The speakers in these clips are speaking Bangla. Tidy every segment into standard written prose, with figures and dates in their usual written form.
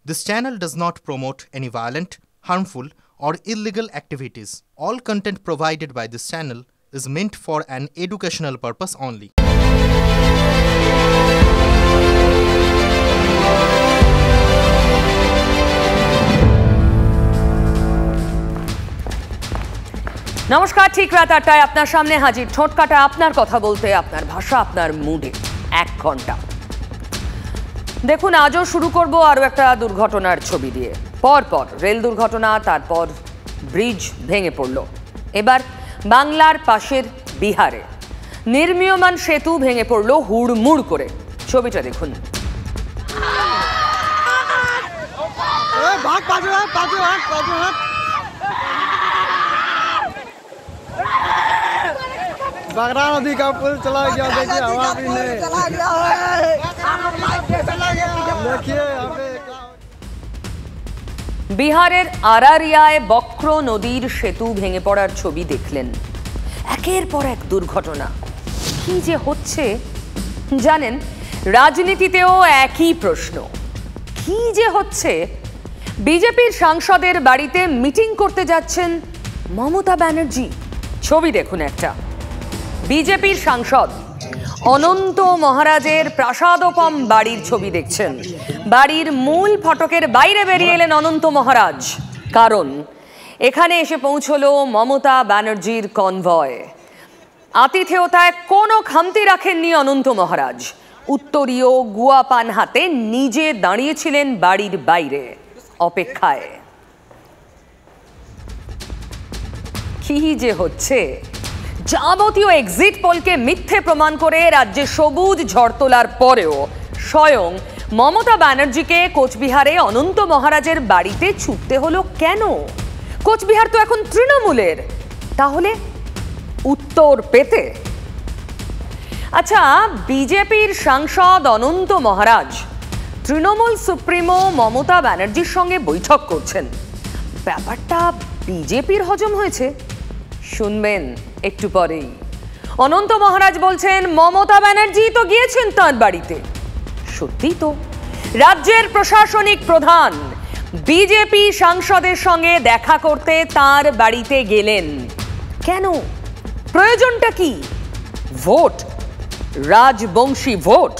This channel does not promote any violent, harmful, or illegal activities. All content provided by this channel is meant for an educational purpose only. নমস্কার, ঠিক রাত ৮টায় আপনার সামনে হাজির ঠোঁট কাটা আপনার কথা বলতে, আপনার ভাষা আপনার মুডে ১ ঘন্টা। দেখুন, আজও শুরু করব আরও একটা দুর্ঘটনার ছবি দিয়ে। পরপর রেল দুর্ঘটনা, তারপর ব্রিজ ভেঙে পড়ল। এবার বাংলার পাশের বিহারে নির্মীয়মান সেতু ভেঙে পড়ল হুড়মুড় করে। ছবিটা দেখুন। बगरा नदी का पुल चला गया, देखिए हवा भी नहीं देखिए यहाँ पे। বিহারের আরারিয়ায় বক্র নদীর সেতু ভেঙে পড়ার ছবি দেখলেন। একের পর এক দুর্ঘটনা। কি যে হচ্ছে জানেন, রাজনীতিতেও একই প্রশ্ন। কি যে হচ্ছে, বিজেপির সাংসদের বাড়িতে মিটিং করতে যাচ্ছেন মমতা ব্যানার্জি। ছবি দেখুন একটা। বিজেপির সাংসদ অনন্ত মহারাজের প্রাসাদোপম বাড়ির ছবি দেখছেন। বাড়ির মূল ফটকের বাইরে বেরিয়ে এলেন অনন্ত মহারাজ, কারণ এখানে এসে পৌঁছলো মমতা ব্যানার্জির কনভয়। আতিথেয়তায় কোনো খামতি রাখেননি অনন্ত মহারাজ। উত্তরীয় গুয়া পান হাতে নিজে দাঁড়িয়েছিলেন বাড়ির বাইরে অপেক্ষায়। কি যে হচ্ছে, যাবতীয় এক্সিট পোলকে মিথ্যে প্রমাণ করে রাজ্যে সবুজ ঝড় তোলার পরেও স্বয়ং মমতা ব্যানার্জিকে কোচবিহারে অনন্ত মহারাজের বাড়িতে ছুটতে হলো কেন? কোচবিহার তো এখন তৃণমূলের, তাহলে উত্তর পেতে। আচ্ছা, বিজেপির সাংসদ অনন্ত মহারাজ তৃণমূল সুপ্রিমো মমতা ব্যানার্জির সঙ্গে বৈঠক করছেন। ব্যাপারটা বিজেপির হজম হয়েছে? শুনবেন একটু পরেই। অনন্ত মহারাজ বলছেন মমতা ব্যানার্জি তো গিয়েছেন তাঁর বাড়িতে। সত্যি তো, রাজ্যের প্রশাসনিক প্রধান বিজেপি সাংসদের সঙ্গে দেখা করতে তাঁর বাড়িতে গেলেন। কেন? প্রয়োজনটা কি? Vote, Rajbanshi vote.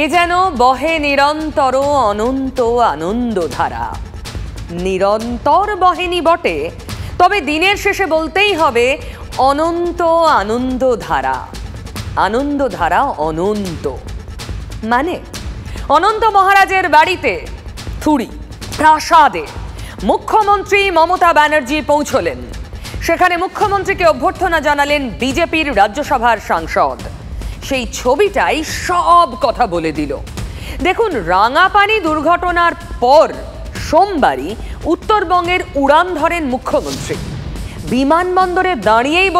এ যেন বহে নিরন্তর অনন্ত আনন্দধারা। নিরন্তর বহেনি বটে, তবে দিনের শেষে বলতেই হবে অনন্ত আনন্দধারা। আনন্দধারা অনন্ত মানে অনন্ত মহারাজের বাড়িতে থুড়ি প্রাসাদে মুখ্যমন্ত্রী মমতা ব্যানার্জি পৌঁছলেন। সেখানে মুখ্যমন্ত্রীকে অভ্যর্থনা জানালেন বিজেপির রাজ্যসভার সাংসদ। সেই ছবিটাই সব কথা বলে দিল। দেখুন, রাঙাপানি দুর্ঘটনার পর সোমবারই উত্তরবঙ্গের উড়ান ধরেন মুখ্যমন্ত্রী। বিমানবন্দরে দাঁড়িয়েই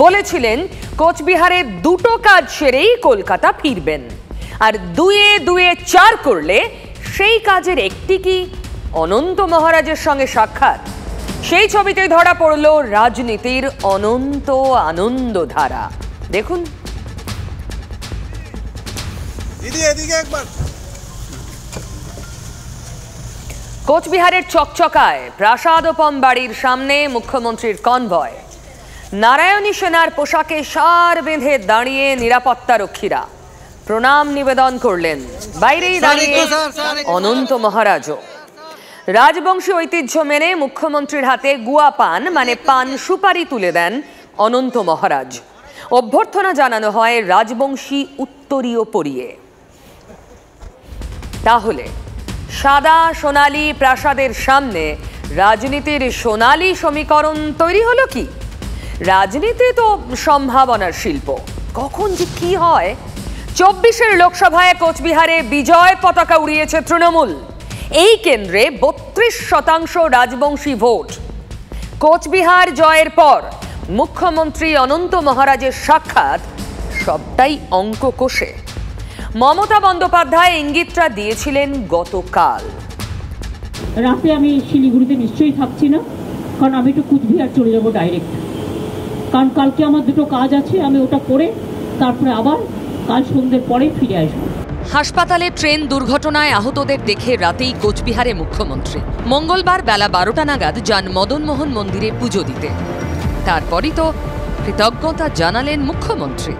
বলেছিলেন কোচবিহারে দুটো কাজ সেরেই কলকাতা ফিরবেন, আর দুয়ে দুয়ে 4 করলে সেই কাজের একটি কি অনন্ত মহারাজের সঙ্গে সাক্ষাৎ। সেই ছবিতেই ধরা পড়ল রাজনীতির অনন্ত আনন্দধারা। দেখুন। কোচবিহারের চকচকায় প্রাসাদোপম বাড়ির সামনে মুখ্যমন্ত্রীর কনভয়। নারায়ণী সেনার পোশাকে সার বেঁধে দাঁড়িয়ে নিরাপত্তা রক্ষীরা প্রণাম নিবেদন করলেন। বাইরেই দাঁড়িয়ে অনন্ত মহারাজও। রাজবংশী ঐতিহ্য মেনে মুখ্যমন্ত্রীর হাতে গুয়া পান মানে পান সুপারি তুলে দেন অনন্ত মহারাজ। অভ্যর্থনা জানানো হয় রাজবংশী উত্তরীয় পরিয়ে। তাহলে সাদা সোনালী প্রাসাদের সামনে রাজনীতির সোনালী সমীকরণ তৈরি হলো কি? রাজনীতি তো সম্ভাবনার শিল্প, কখন যে কি হয়। 24-এর লোকসভায় কোচবিহারে বিজয় পতাকা উড়িয়েছে তৃণমূল। এই কেন্দ্রে 32% রাজবংশী ভোট। কোচবিহার জয়ের পর মুখ্যমন্ত্রী অনন্ত মহারাজের সাক্ষাৎ সবটাই অঙ্ক কষে। মমতা বন্দ্যোপাধ্যায় ইঙ্গিতটা দিয়েছিলেন গতকাল। রাতে আমি শিলিগুড়িতে নিশ্চয়ই থাকছি না, কারণ আমি একটু কুচবিহার চলে যাবো ডাইরেক্ট। কারণ কালকে আমার দুটো কাজ আছে, আমি ওটা করে তারপরে আবার কাল সন্ধ্যের পরে ফিরে আসবো। হাসপাতালে ট্রেন দুর্ঘটনায় আহতদের দেখে রাতেই কোচবিহারে মুখ্যমন্ত্রী। মঙ্গলবার বেলা 12টা নাগাদ যান মদনমোহন মন্দিরে পুজো দিতে। তারপরই তো কৃতজ্ঞতা জানালেন মুখ্যমন্ত্রী।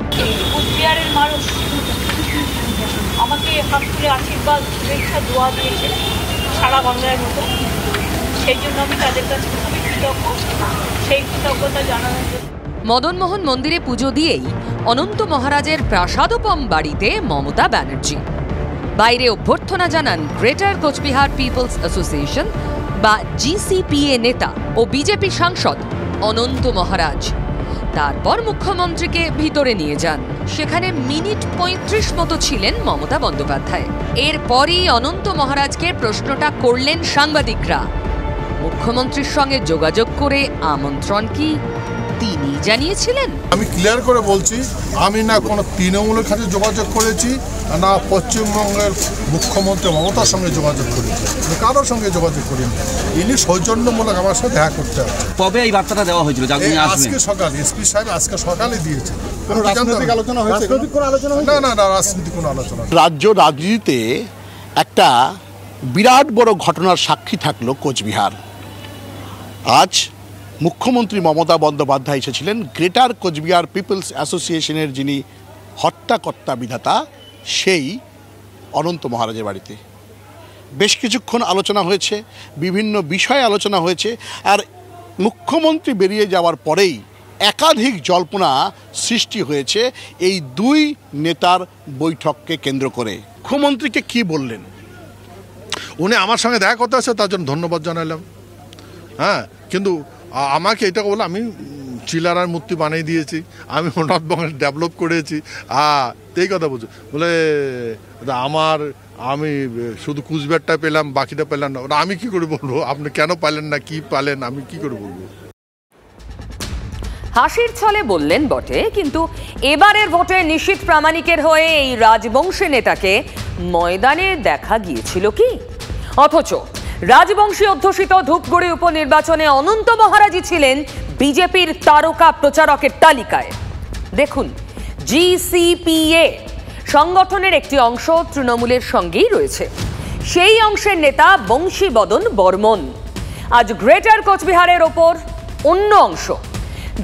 কোচবিহারের মানুষ আমাকে হাত তুলে আশীর্বাদ শুভেচ্ছা দোয়া দিয়েছে সারা বাংলার মতো, সেই জন্য আমি তাদের কাছে খুবই কৃতজ্ঞ। সেই কৃতজ্ঞতা জানানোর জন্য মদনমোহন মন্দিরে পুজো দিয়েই অনন্ত মহারাজের প্রাসাদোপম বাড়িতে মমতা ব্যানার্জি। বাইরে অভ্যর্থনা জানান গ্রেটার কোচবিহার পিপলস অ্যাসোসিয়েশন বা GCPA নেতা ও বিজেপি সাংসদ অনন্ত মহারাজ। তারপর মুখ্যমন্ত্রীকে ভিতরে নিয়ে যান। সেখানে মিনিট 35 মতো ছিলেন মমতা বন্দ্যোপাধ্যায়। এরপরই অনন্ত মহারাজকে প্রশ্নটা করলেন সাংবাদিকরা। মুখ্যমন্ত্রীর সঙ্গে যোগাযোগ করে আমন্ত্রণ কি তিনি জানিয়েছিলেন? আমি ক্লিয়ার করে বলছি, আমি না কোনো তৃণমূলের কাছে যোগাযোগ করেছি, না পশ্চিমবঙ্গের মুখ্যমন্ত্রী মমতার সঙ্গে যোগাযোগ করেছি, কারোর সঙ্গে যোগাযোগ করিনি। ইনি সৌজন্যমূলক আমার সাথে দেখা করতে হবে। কবে এই বার্তাটা দেওয়া হয়েছিল? আজকে সকালে SP সাহেব আজকে সকালে দিয়েছে। কোনো রাজনৈতিক আলোচনা হয়েছে? না, রাজনীতি কোনো আলোচনা। রাজ্য রাজনীতিতে একটা বিরাট বড় ঘটনার সাক্ষী থাকলো কোচবিহার। আজ মুখ্যমন্ত্রী মমতা বন্দ্যোপাধ্যায় এসেছিলেন গ্রেটার কোচবিহার পিপলস অ্যাসোসিয়েশনের যিনি হর্তাকর্তা বিধাতা, সেই অনন্ত মহারাজের বাড়িতে বেশ কিছুক্ষণ আলোচনা হয়েছে, বিভিন্ন বিষয়ে আলোচনা হয়েছে। আর মুখ্যমন্ত্রী বেরিয়ে যাওয়ার পরেই একাধিক জল্পনা সৃষ্টি হয়েছে এই দুই নেতার বৈঠককে কেন্দ্র করে। মুখ্যমন্ত্রীকে কি বললেন? উনি আমার সঙ্গে দেখা করতে আসছে, তার জন্য ধন্যবাদ জানালাম। হ্যাঁ, কিন্তু আমাকে এটা বলে আমি চিলারার মূর্তি বানিয়ে দিয়েছি, আমি নর্থবেঙ্গল ডেভেলপ করেছি, এই কথা বলছো বলে আমি শুধু কুচবিহারটা পেলাম, বাকিটা পেলাম না। আমি কি করে বলবো? আপনি কেন পালেন না, কি পালেন, আমি কি করে বলবো? হাসির ছলে বললেন বটে, কিন্তু এবারের ভোটে নিশীথ প্রামাণিকের হয়ে এই রাজবংশী নেতাকে ময়দানে দেখা গিয়েছিল কি? অথচ রাজবংশী অধ্যুষিত ধূপগুড়ি উপনির্বাচনে অনন্ত মহারাজই ছিলেন বিজেপির তারকা প্রচারকের তালিকায়। দেখুন, GCPA সংগঠনের একটি অংশ তৃণমূলের সঙ্গেই রয়েছে। সেই অংশের নেতা বংশীবদন বর্মন আজ গ্রেটার কোচবিহারের ওপর অন্য অংশ,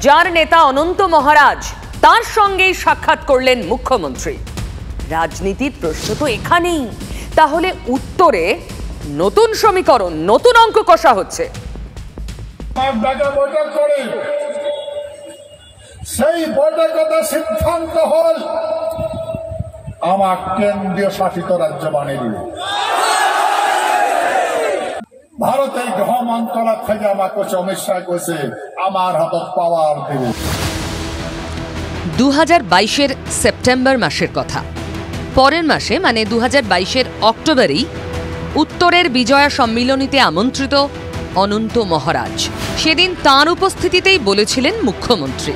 যার নেতা অনন্ত মহারাজ, তার সঙ্গেই সাক্ষাৎ করলেন মুখ্যমন্ত্রী। রাজনীতির প্রশ্ন তো এখানেই। তাহলে উত্তরে নতুন সমীকরণ, নতুন অঙ্ক কষা হচ্ছে। বৈঠক করে সেই বৈঠকতা সিদ্ধান্ত হল আমার কেন্দ্রীয় শাসিত রাজ্য বানিয়ে দিল। ভারতের গৃহ মন্ত্রণালয় থেকে আমাকে অমিত শাহ কইছে আমার হাতত পাওয়ার দিব। 2022-এর সেপ্টেম্বর মাসের কথা। পরের মাসে মানে 2022-এর অক্টোবরেই উত্তরের বিজয়া সম্মিলনীতে আমন্ত্রিত অনন্ত মহারাজ। সেদিন তাঁর উপস্থিতিতেই বলেছিলেন মুখ্যমন্ত্রী,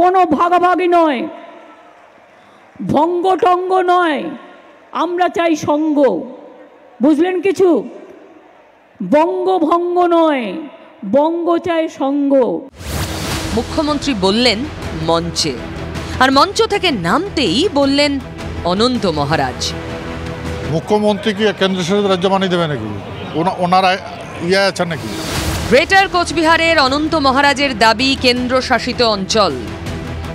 কোনো ভাগাভাগি নয়, ভঙ্গটঙ্গ নয়, আমরা চাই সঙ্গ। বুঝলেন কিছু? বঙ্গভঙ্গ নয়, বঙ্গ চাই সঙ্গ। মুখ্যমন্ত্রী বললেন মঞ্চে, আর মঞ্চ থেকে নামতেই বললেন অনন্ত মহারাজ। মুখ্যমন্ত্রী কি কেন্দ্রশাসিত রাজ্য বানিয়ে দেবে নাকি? ওনারা ইয়ে আছেন নাকি? গ্রেটার কোচবিহারের অনন্ত মহারাজের দাবি কেন্দ্রশাসিত অঞ্চল।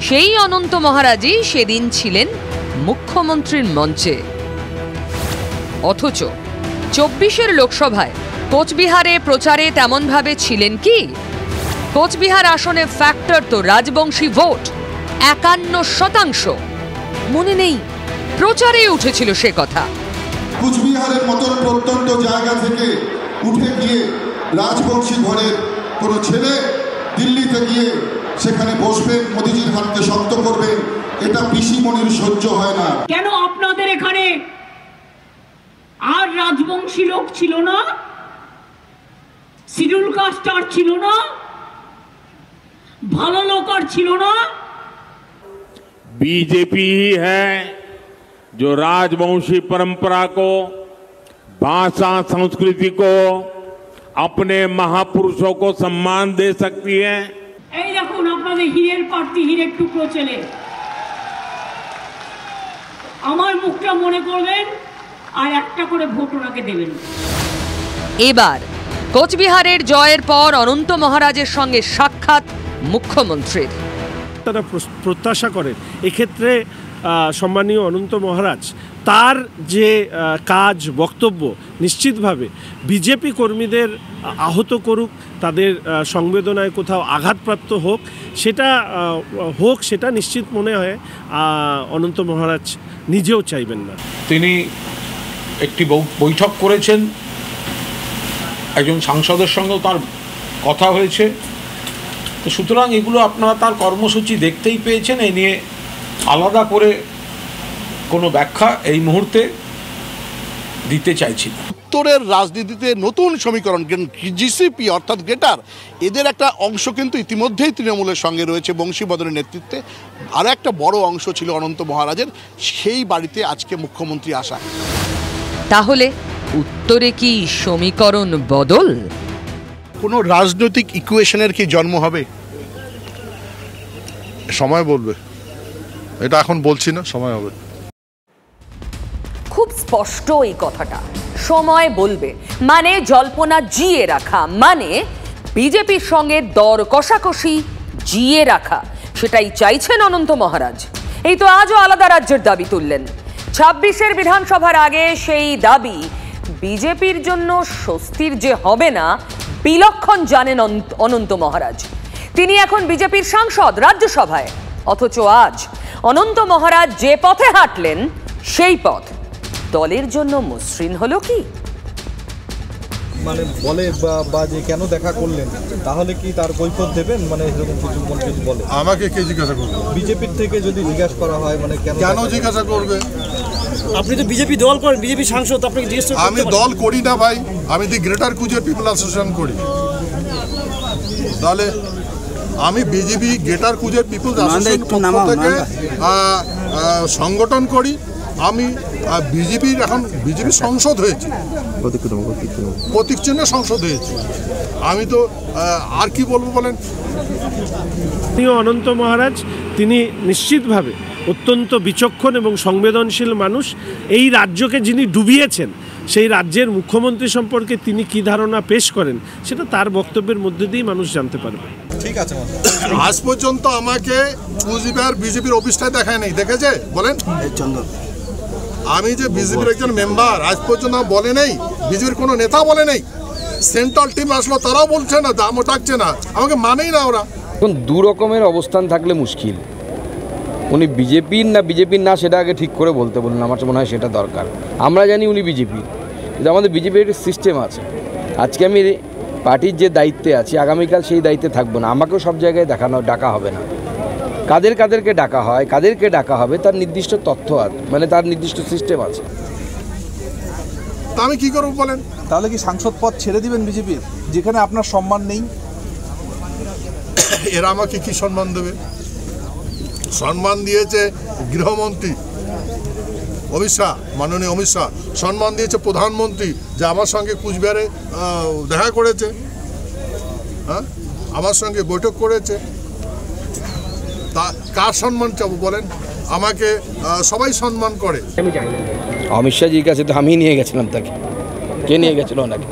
সেই অনন্ত মহারাজই সেদিন ছিলেন মুখ্যমন্ত্রীর মঞ্চে। অথচ 24-এর লোকসভায় কোচবিহারে প্রচারে তেমনভাবে ছিলেন কি? কোচবিহার আসনে ফ্যাক্টর তো রাজবংশী ভোট 51%। মনে নেই প্রচারে উঠেছিল সে কথা। কুচবিহারের মতন প্রত্যন্ত জায়গা থেকে উঠে গিয়ে রাজবংশী ঘরের কোনো ছেলে দিল্লিতে গিয়ে সেখানে বসবেন, মোদিজির হাতকে শক্ত করবেন, এটা পিসিমণির সহ্য হয় না। কেন আপনাদের এখানে আর রাজবংশী লোক ছিল না? শিডিউল কাস্ট আর ছিল না? ভালো লোক আর ছিল না? बीजेपी ही है जो राजवंशी परंपरा को, भाषा, संस्कृति को, अपने महापुरुषों को सम्मान दे सकती है। এই দেখুন আপনাদের হীরের পার্টি, হীরের টুকরো ছেলে আমার মুখটা মনে করবেন আর একটা করে ভোট ওনাকে দেবেন। এবার কোচবিহারের জয়ের পর অনন্ত মহারাজের সঙ্গে সাক্ষাৎ মুখ্যমন্ত্রীর। তারা প্রত্যাশা করেন এক্ষেত্রে সম্মানীয় অনন্ত মহারাজ তার যে কাজ বক্তব্য নিশ্চিতভাবে বিজেপি কর্মীদের আহত করুক, তাদের সংবেদনায় কোথাও আঘাতপ্রাপ্ত হোক, সেটা নিশ্চিত মনে হয় অনন্ত মহারাজ নিজেও চাইবেন না। তিনি একটি বৈঠক করেছেন, একজন সাংসদের সঙ্গেও তার কথা হয়েছে, সুতরাং এগুলো আপনারা তার কর্মসূচি দেখতেই পেয়েছেন। এই নিয়ে আলাদা করে কোনো ব্যাখ্যা এই মুহূর্তে দিতে চাইছি না। উত্তরের রাজনীতিতে নতুন সমীকরণ জিসিপি অর্থাৎ গ্রেটার, এদের একটা অংশ কিন্তু ইতিমধ্যেই তৃণমূলের সঙ্গে রয়েছে বংশীবদনের নেতৃত্বে। আরও একটা বড় অংশ ছিল অনন্ত মহারাজের, সেই বাড়িতে আজকে মুখ্যমন্ত্রী আসা। তাহলে উত্তরে কি সমীকরণ বদল? কোনো রাজনৈতিক ইকুয়েশনের কি জন্ম হবে? সময় বলবে, এটা এখন বলছি না, সময় হবে। খুব স্পষ্ট এই কথাটা, সময় বলবে মানে জল্পনা জিয়ে রাখা, মানে বিজেপির সঙ্গে দর কষাকষি জিয়ে রাখা, সেটাই চাইছেন অনন্ত মহারাজ। এই তো আজও আলাদা রাজ্যের দাবি তুললেন। 26-এর বিধানসভার আগে সেই দাবি বিজেপির জন্য স্বস্তির যে হবে না বিলক্ষণ জানেন অনন্ত মহারাজ। তিনি এখন বিজেপির সাংসদ রাজ্যসভায়, অথচ আজ অনন্ত মহারাজ যে পথে হাঁটলেন সেই পথ দলের জন্য মসৃণ হলো কি? মানে বলে বা যে কেন দেখা করলেন, তাহলে কি তার কৈফিয়ত দেবেন? মানে এরকম কিছু বলে আমাকে কে জিজ্ঞাসা করবে? বিজেপির থেকে যদি জিজ্ঞাসা করা হয়, মানে কেন জিজ্ঞাসা করবে? আপনি তো বিজেপি দল করেন, বিজেপি সাংসদ, আপনাকে জিজ্ঞেস করতে। আমি দল করি না ভাই, আমি দি গ্রেটার কুচবিহার পিপল অ্যাসোসিয়েশন করি। তাহলে আমি BJP greater Cooch Behar people association পক্ষ থেকে সংগঠন করি। আমি বিজেপির এখন বিজেপি সংসদ হয়েছে, প্রতীক চিহ্নে সংসদ হয়েছে। আমি তো আর কি বলবো বলেন? অনন্ত মহারাজ তিনি নিশ্চিতভাবে অত্যন্ত বিচক্ষণ এবং সংবেদনশীল মানুষ। এই রাজ্যকে যিনি ডুবিয়েছেন, সেই রাজ্যের মুখ্যমন্ত্রী সম্পর্কে তিনি কি ধারণা পেশ করেন সেটা তার বক্তব্যের মধ্যে দিয়েই মানুষ জানতে পারবে। ঠিক আছে, আজ পর্যন্ত আমাকে কুচবিহার বিজেপির অফিসটাই দেখায় নেই, দেখেছে বলেন? আমি যে বিজেপির একজন মেম্বার, আজ পর্যন্ত বলে নেই, বিজেপির কোনো নেতা বলে নেই। সেন্ট্রাল টিম আসলো, তারাও বলছে না, দামও থাকছে না, আমাকে মানেই না ওরা। এখন দু রকমের অবস্থান থাকলে মুশকিল। উনি বিজেপির না সেটা আগে ঠিক করে বলতে বলুন, আমার মনে হয় সেটা দরকার। আমরা জানি উনি বিজেপির, কিন্তু আমাদের বিজেপির একটা সিস্টেম আছে। আজকে আমি পার্টির যে দায়িত্বে আছি, আগামীকাল সেই দায়িত্বে থাকবো না, আমাকেও সব জায়গায় ডাকা হবে না। কাদেরকে ডাকা হয়, কাদেরকে ডাকা হবে, তার নির্দিষ্ট তথ্য আছে, মানে তার নির্দিষ্ট সিস্টেম আছে। তা আমি কি করব বলেন? তাহলে কি সাংসদ পদ ছেড়ে দিবেন বিজেপির, যেখানে আপনার সম্মান নেই? এরা আমাকে কি সম্মান দেবে? সম্মান দিয়েছে গৃহমন্ত্রী অমিত শাহ, মাননীয় অমিত শাহ। সম্মান দিয়েছে প্রধানমন্ত্রী, যে আমার সঙ্গে কুচবিহারে দেখা করেছে, হ্যাঁ, আমার সঙ্গে বৈঠক করেছে। তা কার সম্মান চাবো বলেন? আমাকে সবাই সম্মান করে। অমিত শাহজির কাছে তো আমি নিয়ে গেছিলাম তাকে। কে নিয়ে গেছিল ওনাকে?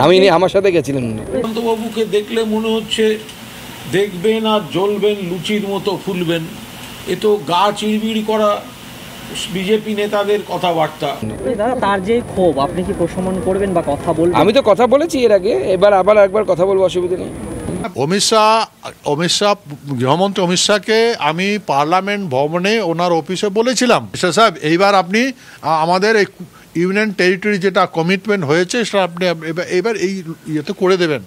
আমি নিয়ে, আমার সাথে গেছিলেন উনি। অনন্তবাবুকে দেখলে মনে হচ্ছে দেখবেন আর জ্বলবেন, লুচির মতো ফুলবেন। এ তো গা চিড়বিড় করা বিজেপি নেতাদের কথাবার্তা। তার যে ক্ষোভ, আপনি কি প্রশমন করবেন বা কথা বলবেন? আমি তো কথা বলেছি এর আগে, এবার আবার একবার কথা বলবো, অসুবিধা নেই। অমিত শাহ গৃহমন্ত্রী অমিত শাহকে আমি পার্লামেন্ট ভবনে ওনার অফিসে বলেছিলাম, সাহেব এইবার আপনি আমাদের এই ইউনিয়ন টেরিটরি যেটা কমিটমেন্ট হয়েছে সেটা আপনি এবার এই ইয়েতে করে দেবেন,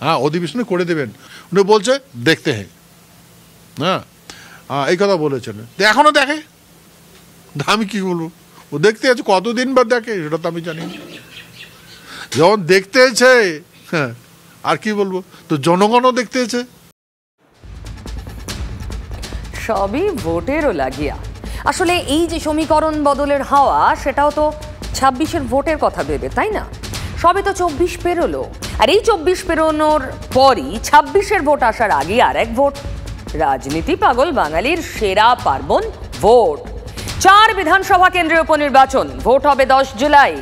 হ্যাঁ, অধিবেশনে করে দেবেন। উনি বলছে দেখতে হ্যাঁ, হ্যাঁ, এই কথা বলেছেন। এখনও দেখে, আমি কি বলবো, ও দেখতে আছে, কতদিন বা দেখে সেটা তো আমি জানি। যখন দেখতে আছে, হ্যাঁ, আর কি বলবো, তো জনগণও দেখতেছে। সবই ভোটেরও লাগিয়া। আসলে এই যে সমীকরণ বদলের হাওয়া, সেটাও তো 26-এর ভোটের কথা ভেবে, তাই না? সবে তো 24 পেরোলো, আর এই 24 পেরোনোর পরই 26-এর ভোট আসার আগে আর এক ভোট। রাজনীতি পাগল বাঙালির সেরা পার্বণ ভোট। 4 বিধানসভা কেন্দ্রের উপনির্বাচন, ভোট হবে 10 জুলাই।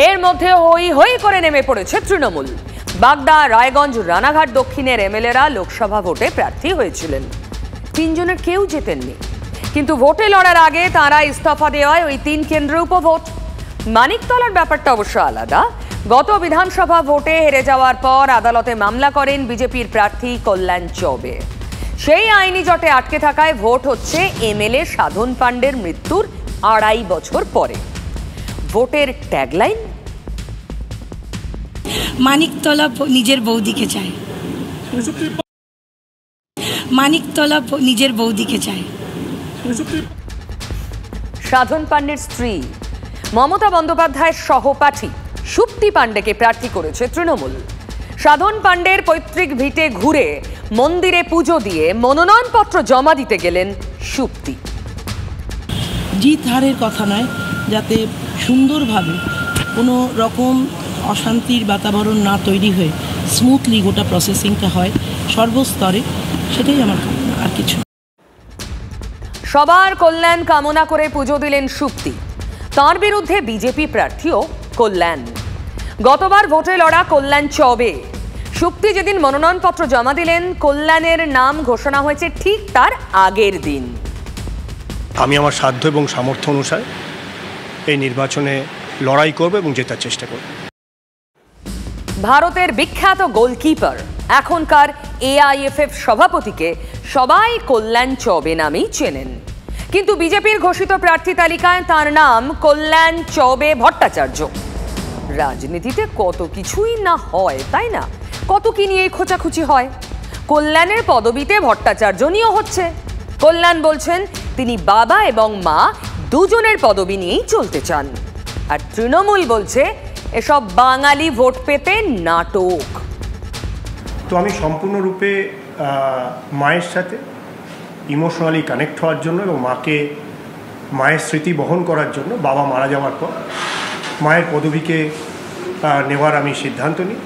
এর মধ্যে হই হই করে নেমে পড়েছে তৃণমূল। বাগদা, রায়গঞ্জ, রানাঘাট দক্ষিণের এমএলএরা লোকসভা ভোটে প্রার্থী হয়েছিলেন। 3 জনের কেউ জেতেননি, কিন্তু ভোটে লড়ার আগে তারা ইস্তফা দেওয়ায় ওই 3 কেন্দ্রে উপভোট। মানিকতলার ব্যাপারটা অবশ্য আলাদা। গত বিধানসভা ভোটে হেরে যাওয়ার পর আদালতে মামলা করেন বিজেপির প্রার্থী কল্যাণ চৌবে। সেই আইনি জটে আটকে থাকায় ভোট হচ্ছে এমএলএ সাধন পাণ্ডের মৃত্যুর 2.5 বছর পরে। ভোটের ট্যাগলাইন, মানিকতলা নিজের বৌদিকে চায়, মানিকতলা নিজের বৌদিকে চায়। সাধন পাণ্ডের স্ত্রী মমতা বন্দ্যোপাধ্যায়ের সহপাঠী সুপ্তি পাণ্ডেকে প্রার্থী করেছে তৃণমূল। সাধন পাণ্ডের পৈতৃক ভিটে ঘুরে মন্দিরে পুজো দিয়ে মনোনয়নপত্র জমা দিতে গেলেন সুপ্তি। জিত হারের কথা নয়, যাতে সুন্দরভাবে কোনো রকম অশান্তির বাতাবরণ না তৈরি হয়ে স্মুথলি গোটা প্রসেসিংটা হয় সর্বস্তরে, সেটাই আমার কামনা, আর কিছু। সবার কল্যাণ কামনা করে পুজো দিলেন সুপ্তি। তার বিরুদ্ধে বিজেপি প্রার্থীও কল্যাণ। গতবার ভোটে লড়া কল্যাণ চৌবে। সুপ্তি যেদিন মনোনয়নপত্র জমা দিলেন, কল্যাণের নাম ঘোষণা হয়েছে ঠিক তার আগের দিন। আমি আমার সাধ্য এবং সামর্থ্য অনুসারে এই নির্বাচনে লড়াই করব এবং জেতার চেষ্টা করব। ভারতের বিখ্যাত গোলকিপার এখনকার এআইএফএফ সভাপতিকে সবাই কল্যাণ চৌবে নামেই চেনেন, কিন্তু বিজেপির ঘোষিত প্রার্থী তালিকায় তার নাম কল্যাণ চৌবে ভট্টাচার্য। রাজনীতিতে কত কিছুই না হয়, তাই না? কত কি নিয়ে খোঁচাখুচি হয়। কল্যাণের পদবিতে ভট্টাচার্য নিয়েও হচ্ছে। কল্যাণ বলছেন তিনি বাবা এবং মা দুজনের পদবি নিয়েই চলতে চান, আর তৃণমূল বলছে এসব বাঙালি ভোট পেতে নাটক। তো আমি সম্পূর্ণরূপে মায়ের সাথে ইমোশনালি কানেক্ট হওয়ার জন্য এবং মায়ের স্মৃতি বহন করার জন্য বাবা মারা যাওয়ার পর মায়ের পদবিকে নেওয়ার আমি সিদ্ধান্ত নিই।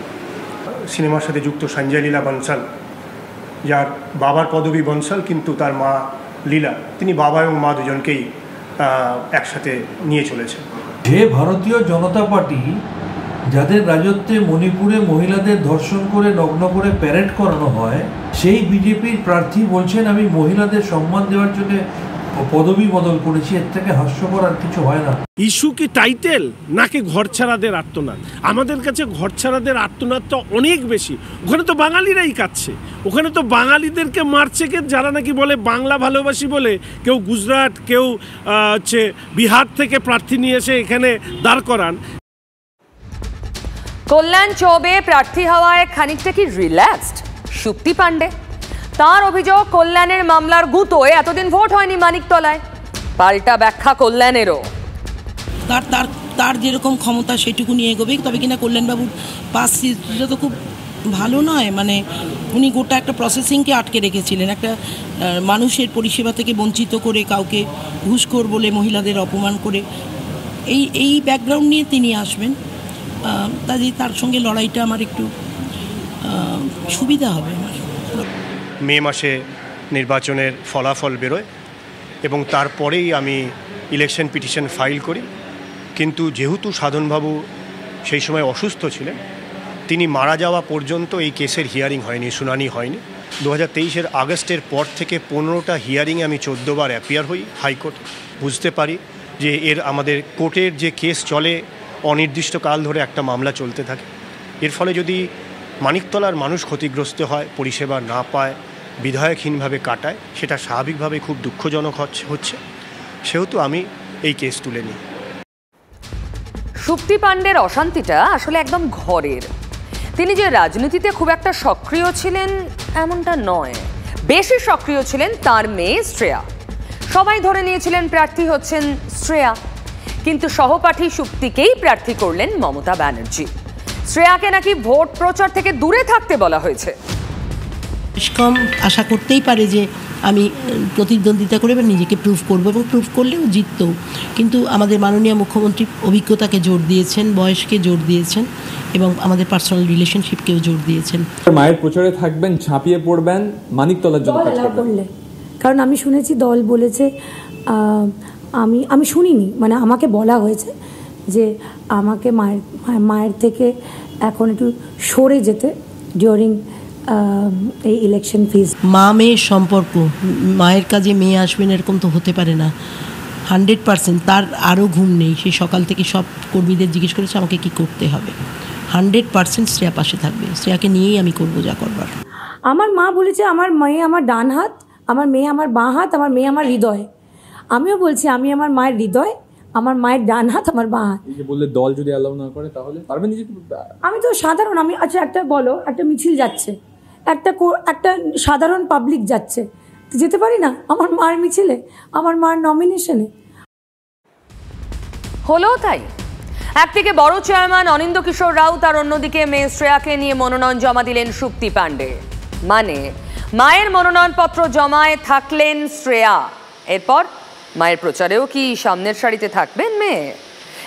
সিনেমার সাথে যুক্ত সঞ্জয় লীলা বনসাল, যার বাবার পদবি বনসাল কিন্তু তার মা লীলা, তিনি বাবা এবং মা দুজনকেই একসাথে নিয়ে চলেছেন। যে ভারতীয় জনতা পার্টি যাদের রাজত্বে মণিপুরে মহিলাদের ধর্ষণ করে নগ্ন করে প্যারেড করানো হয়, সেই বিজেপির প্রার্থী বলছেন আমি মহিলাদের সম্মান দেওয়ার জন্য পদবি বদল করেছি। এর থেকে হাস্যকর আর কিছু হয় না। ইস্যু কি টাইটেল নাকি ঘরছাড়াদের আর্তনাদ? আমাদের কাছে ঘরছাড়াদের আর্তনাদটা অনেক বেশি। ওখানে তো বাঙালিরাই কাচ্ছে, ওখানে তো বাঙালিদেরকে মারছে কে, যারা নাকি বলে বাংলা ভালোবাসি বলে কেউ গুজরাট, কেউ হচ্ছে বিহার থেকে প্রার্থী নিয়ে এসে এখানে দাঁড় করান। কল্যাণ চৌবে প্রার্থী হওয়ায় খানিকটা কি রিল্যাক্সড সুপ্তি পাণ্ডে? তার অভিযোগ কল্যাণের মামলার গুঁতোয় এতদিন ভোট হয়নি মানিকতলায়। পাল্টা ব্যাখ্যা কল্যাণেরও। তার যেরকম ক্ষমতা সেটুকু নিয়ে এগোবে, তবে কিনা কল্যাণবাবুর পাস হিস্ট্রিটা তো খুব ভালো নয়। মানে উনি গোটা একটা প্রসেসিংকে আটকে রেখেছিলেন, একটা মানুষের পরিষেবা থেকে বঞ্চিত করে, কাউকে ঘুষখোর বলে, মহিলাদের অপমান করে, এই ব্যাকগ্রাউন্ড নিয়ে তিনি আসবেন। তার সঙ্গে লড়াইটা আমার একটু সুবিধা হবে। মে মাসে নির্বাচনের ফলাফল বেরোয় এবং তারপরেই আমি ইলেকশন পিটিশন ফাইল করি। কিন্তু যেহেতু সাধনবাবু সেই সময় অসুস্থ ছিলেন, তিনি মারা যাওয়া পর্যন্ত এই কেসের হিয়ারিং হয়নি, শুনানি হয়নি। 2023 আগস্টের পর থেকে 15টা হিয়ারিংয়ে আমি 14 বার অ্যাপিয়ার হই হাইকোর্টে। বুঝতে পারি যে আমাদের কোর্টের যে কেস চলে অনির্দিষ্টকাল ধরে একটা মামলা চলতে থাকে। এর ফলে যদি মানিকতলার মানুষ ক্ষতিগ্রস্ত হয়, পরিষেবা না পায়, বিধায়কহীনভাবে কাটায়, সেটা স্বাভাবিকভাবে খুব দুঃখজনক হচ্ছে। সেহেতু আমি এই কেস তুলে নিই। সুপ্তি পাণ্ডের অশান্তিটা আসলে একদম ঘরের। তিনি যে রাজনীতিতে খুব একটা সক্রিয় ছিলেন এমনটা নয়। বেশি সক্রিয় ছিলেন তার মেয়ে শ্রেয়া। সবাই ধরে নিয়েছিলেন প্রার্থী হচ্ছেন শ্রেয়া, কিন্তু সহপাঠী সুপ্তিকেই প্রার্থী করলেন মমতা ব্যানার্জি। শ্রেয়াকে নাকি ভোট প্রচার থেকে দূরে থাকতে বলা হয়েছে। কম আশা করতেই পারে যে আমি প্রতিদ্বন্দ্বিতা করে বা নিজেকে প্রুভ করব, এবং প্রুভ করলেও জিততেও। কিন্তু আমাদের মাননীয় মুখ্যমন্ত্রী অভিজ্ঞতাকে জোর দিয়েছেন, বয়সকে জোর দিয়েছেন, এবং আমাদের পার্সোনাল রিলেশনশিপকেও জোর দিয়েছেন। মায়ের প্রচারে থাকবেন, ঝাঁপিয়ে পড়বেন মানিকতলার জন্য কাজ করবেন। কারণ আমি শুনেছি দল বলেছে আমি শুনিনি, মানে আমাকে বলা হয়েছে যে আমাকে মায়ের থেকে এখন একটু সরে যেতে ডিউরিং এই ইলেকশন ফেজ। মা মেয়ের সম্পর্ক, মায়ের কাজে মেয়ে আসবেন এরকম তো হতে পারে না। 100% তার আরও ঘুম নেই, সে সকাল থেকে সব কর্মীদের জিজ্ঞেস করেছে আমাকে কি করতে হবে। 100% শ্রেয়া পাশে থাকবে, শ্রেয়াকে নিয়েই আমি করবো যা করবার। আমার মা বলেছে আমার মেয়ে আমার ডান হাত, আমার মেয়ে আমার বাঁ হাত, আমার মেয়ে আমার হৃদয়। আমিও বলছি আমি আমার মায়ের হৃদয়, আমার মায়ের ডান হাত, আমার বাঁ হাত। বললে দল যদি অ্যালাউ না করে তাহলে পারবেন নিজে? আমি তো সাধারণ, আমি আচ্ছা একটা বলো, একটা মিছিল যাচ্ছে, একটা সাধারণ পাবলিক যাচ্ছে, যেতে পারি না আমার মায়ের মিছিলে, আমার মায়ের নমিনেশনে? হলো তাই। একদিকে বড় চেয়ারম্যান অনিন্দ্য কিশোর রাউত আর অন্যদিকে মেয়ে শ্রেয়াকে নিয়ে মনোনয়ন জমা দিলেন সুপ্তি পাণ্ডে। মানে মায়ের মনোনয়নপত্র জমায় থাকলেন শ্রেয়া, এরপর মায়ের প্রচারেও কি সামনের সারিতে থাকবেন মেয়ে?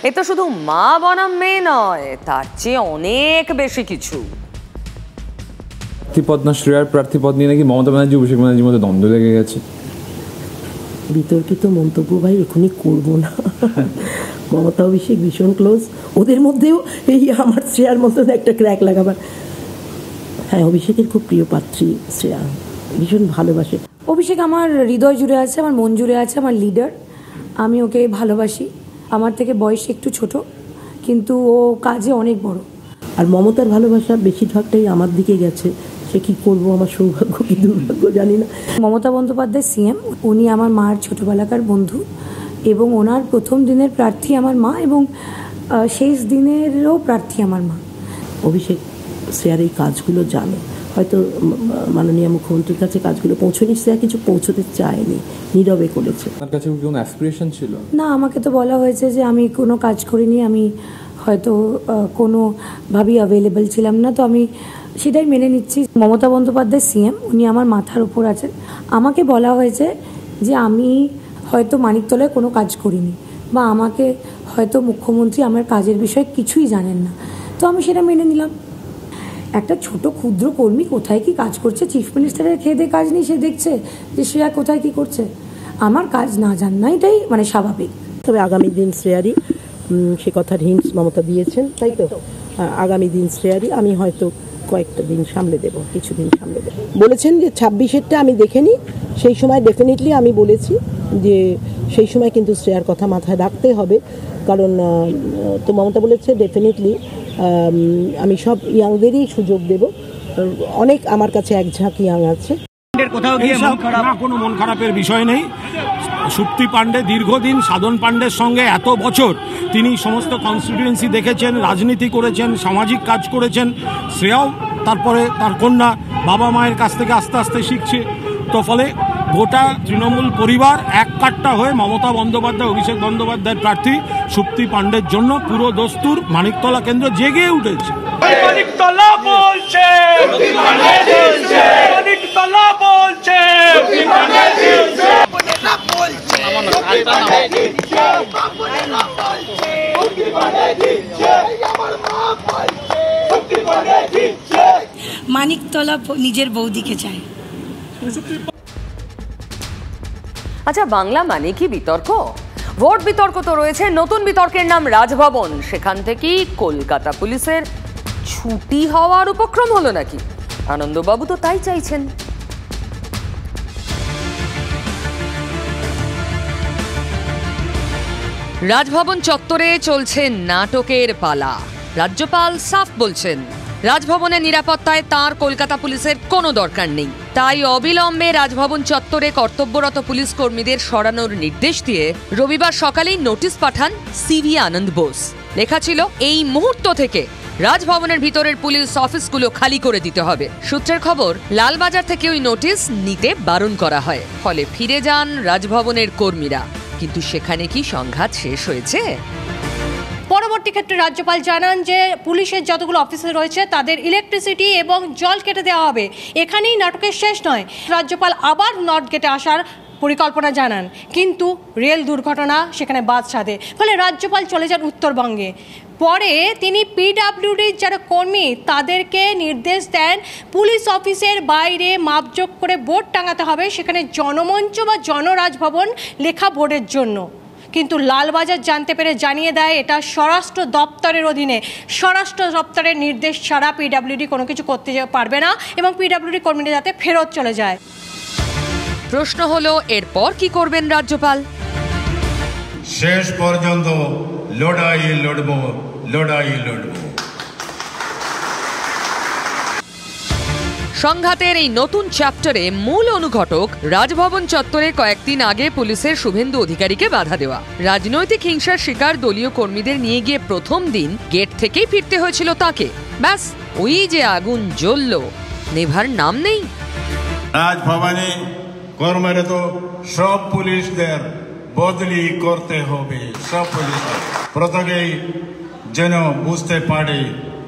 এ তো শুধু মা বনাম মেয়ে নয়, তার চেয়ে অনেক বেশি কিছু। প্রার্থীপদ না শ্রেয়ার প্রার্থীপদ নিয়ে নাকি মমতা ব্যানার্জি অভিষেক ব্যানার্জির মধ্যে দ্বন্দ্ব লেগে গেছে। বিতর্কিত মন্তব্য ভাই এখনই করবো না। মমতা অভিষেক ভীষণ ক্লোজ, ওদের মধ্যেও এই আমার শ্রেয়ার মতন একটা ক্র্যাক লাগাবার। হ্যাঁ, অভিষেকের খুব প্রিয় পাত্রী শ্রেয়া, ভীষণ ভালোবাসে। অভিষেক আমার হৃদয় জুড়ে আছে, আমার মন জুড়ে আছে, আমার লিডার, আমি ওকে ভালোবাসি। আমার থেকে বয়সে একটু ছোট, কিন্তু ও কাজে অনেক বড়। আর মমতার ভালোবাসা বেশিরভাগটাই আমার দিকে গেছে, সে কি করবো, আমার সৌভাগ্য কি দুর্ভাগ্য জানি না। মমতা বন্দ্যোপাধ্যায় সিএম, উনি আমার মার ছোটবেলাকার বন্ধু এবং ওনার প্রথম দিনের প্রার্থী আমার মা এবং শেষ দিনেরও প্রার্থী আমার মা। অভিষেক শ্রেয়ার এই কাজগুলো জানে, হয়তো মাননীয় মুখ্যমন্ত্রীর কাছে কাজগুলো পৌঁছয়নি, শ্রেয়া কিছু পৌঁছতে চায়নি, নীরবে করেছে। আপনার কাছে কোনো অ্যাসপিরেশন ছিল? না, আমাকে তো বলা হয়েছে যে আমি কোনো কাজ করিনি, আমি হয়তো কোনোভাবেই অ্যাভেলেবেল ছিলাম না, তো আমি সেটাই মেনে নিচ্ছি। মমতা বন্দ্যোপাধ্যায় সিএম, উনি আমার মাথার উপর আছেন। আমাকে বলা হয়েছে যে আমি হয়তো মানিকতলায় কোনো কাজ করিনি, বা আমাকে হয়তো মুখ্যমন্ত্রী আমার কাজের বিষয়ে কিছুই জানেন না, তো আমি সেটা মেনে নিলাম। একটা ছোট ক্ষুদ্র কর্মী কোথায় কি কাজ করছে, চিফ মিনিস্টারের খেয়ে দিয়ে কাজ নেই, সে দেখছে যে শ্রেয়া কোথায় কি করছে, আমার কাজ না জানা এটাই মানে স্বাভাবিক। তবে আগামী দিন শ্রেয়ারই, সে কথার হিন্টস মমতা দিয়েছেন, তাই তো আগামী দিন শ্রেয়ারই, আমি হয়তো কয়েকটা দিন সামলে দেব, কিছুদিন সামলে দেব। বলেছেন যে 26-এরটা আমি দেখে নিই, সেই সময় ডেফিনেটলি আমি বলেছি যে সেই সময় কিন্তু শ্রেয়ার কথা মাথায় রাখতে হবে, কারণ তো মমতা বলেছে ডেফিনেটলি আমি সব ইয়াংদেরই সুযোগ দেব, অনেক আমার কাছে এক ঝাঁক ইয়াং আছে। কোনো মন খারাপের বিষয় নেই। সুপ্তি পাণ্ডে দীর্ঘদিন সাধন পাণ্ডের সঙ্গে এত বছর তিনি সমস্ত কনস্টিটিউয়েন্সি দেখেছেন, রাজনীতি করেছেন, সামাজিক কাজ করেছেন। শ্রেয়াও তারপরে তার কন্যা বাবা মায়ের কাছ থেকে আস্তে আস্তে শিখছে, তো ফলে গোটা তৃণমূল পরিবার এক কাট্টা হয়ে মমতা বন্দ্যোপাধ্যায় অভিষেক বন্দ্যোপাধ্যায়ের প্রার্থী সুপ্তি পাণ্ডের জন্য পুরো দস্তুর মানিকতলা কেন্দ্র জেগে উঠেছে। মানিকতলা বলছে, মানিকতলা বলছে, মানিকতলা নিজের বৌদিকে চায়। আচ্ছা, বাংলা মানে কি বিতর্ক? ভোট বিতর্ক তো রয়েছে, নতুন বিতর্কের নাম রাজভবন। সেখান থেকেই কলকাতা পুলিশের ছুটি হওয়ার উপক্রম হলো নাকি? আনন্দবাবু তো তাই চাইছেন। রাজভবন চত্বরে চলছে নাটকের পালা। রাজ্যপাল সাফ বলছেন রাজভবনের নিরাপত্তায় তাঁর কলকাতা পুলিশের কোনো দরকার নেই, তাই অবিলম্বে রাজভবন চত্বরে কর্তব্যরত পুলিশ কর্মীদের সরানোর নির্দেশ দিয়ে রবিবার সকালেই নোটিশ পাঠান সিভি আনন্দ বোস। লেখা ছিল এই মুহূর্ত থেকে রাজভবনের ভিতরের পুলিশ অফিসগুলো খালি করে দিতে হবে। সূত্রের খবর, লালবাজার থেকে ওই নোটিশ নিতে বারণ করা হয়, ফলে ফিরে যান রাজভবনের কর্মীরা। কিন্তু সেখানে কি সংঘাত শেষ হয়েছে? পরবর্তী ক্ষেত্রে রাজ্যপাল জানান যে পুলিশের যতগুলো অফিসার রয়েছে তাদের ইলেকট্রিসিটি এবং জল কেটে দেওয়া হবে। এখানেই নাটকের শেষ নয়, রাজ্যপাল আবার নর্থ গেটে আসার পরিকল্পনা জানান, কিন্তু রেল দুর্ঘটনা সেখানে বাদ সাধে, ফলে রাজ্যপাল চলে যান উত্তরবঙ্গে। পরে তিনি পিডাব্লিউডির যারা কর্মী তাদেরকে নির্দেশ দেন পুলিশ অফিসের বাইরে মাপজোক করে বোর্ড টাঙাতে হবে, সেখানে জনমঞ্চ বা জনরাজভবন লেখা বোর্ডের জন্য। কিন্তু লালবাজার জানতে পেরে জানিয়ে দেয় এটা স্বরাষ্ট্র দপ্তরের অধীনে, স্বরাষ্ট্র দপ্তরের নির্দেশ ছাড়া পিডব্লিউডি কোনো কিছু করতে পারবে না এবং পিডব্লিউডি কর্মীরা যাতে ফেরত চলে যায়। প্রশ্ন হলো এরপর কি করবেন রাজ্যপাল? শেষ পর্যন্ত লড়াই লড়ব। সংঘাতের এই নতুন চ্যাপ্টারে মূল অনুঘটক রাজভবন চত্বরে কয়েকদিন আগে পুলিশের শুভেন্দু অধিকারীকে বাধা দেওয়া। রাজনৈতিক হিংসার শিকার দলীয় কর্মীদের নিয়ে গিয়ে প্রথম দিন গেট থেকেই ফিরতে হয়েছিল তাকে। ব্যাস ওই যে আগুন জ্বলল, নেভার নাম নেই। রাজভবনে কর্মরত সব পুলিশদের বদলি করতে হবে, সব পুলিশদের প্রত্যেকেই যেন বুঝতে পারে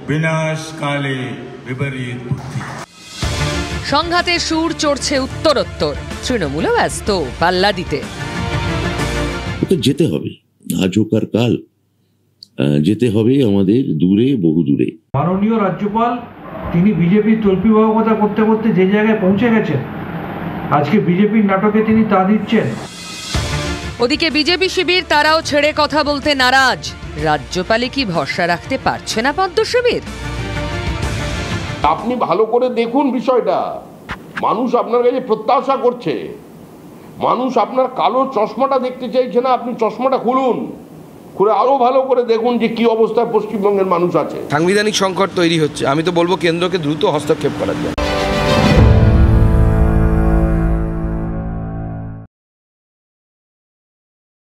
বিনাশকালে বিপরীত বুদ্ধি। সংঘাতের সুর চড়ছে উত্তরোত্তর, তৃণমূলও ব্যস্ত পাল্লা দিতে। যেতে হবে, আজ হোক আর কাল যেতে হবে আমাদের, দূরে বহু দূরে। মাননীয় রাজ্যপাল তিনি বিজেপির তল্পিবাহকতা করতে করতে যে জায়গায় পৌঁছে গেছেন, আজকে বিজেপির নাটকে তিনি তা দিচ্ছেন। ওদিকে বিজেপি শিবির তারাও ছেড়ে কথা বলতে নারাজ। রাজ্যপালে কি ভরসা রাখতে পারছে না পদ্ম শিবির? আপনি ভালো করে দেখুন বিষয়টা, মানুষ আপনার কাছে প্রত্যাশা করছে, মানুষ আপনার কালো চশমাটা দেখতে চাইছে না। আপনি চশমাটা খুলুন, খুলে আরো ভালো করে দেখুন যে কি অবস্থায় পশ্চিমবঙ্গের মানুষ আছে। সাংবিধানিক সংকট তৈরি হচ্ছে, আমি তো বলবো কেন্দ্রকে দ্রুত হস্তক্ষেপ করার জন্য।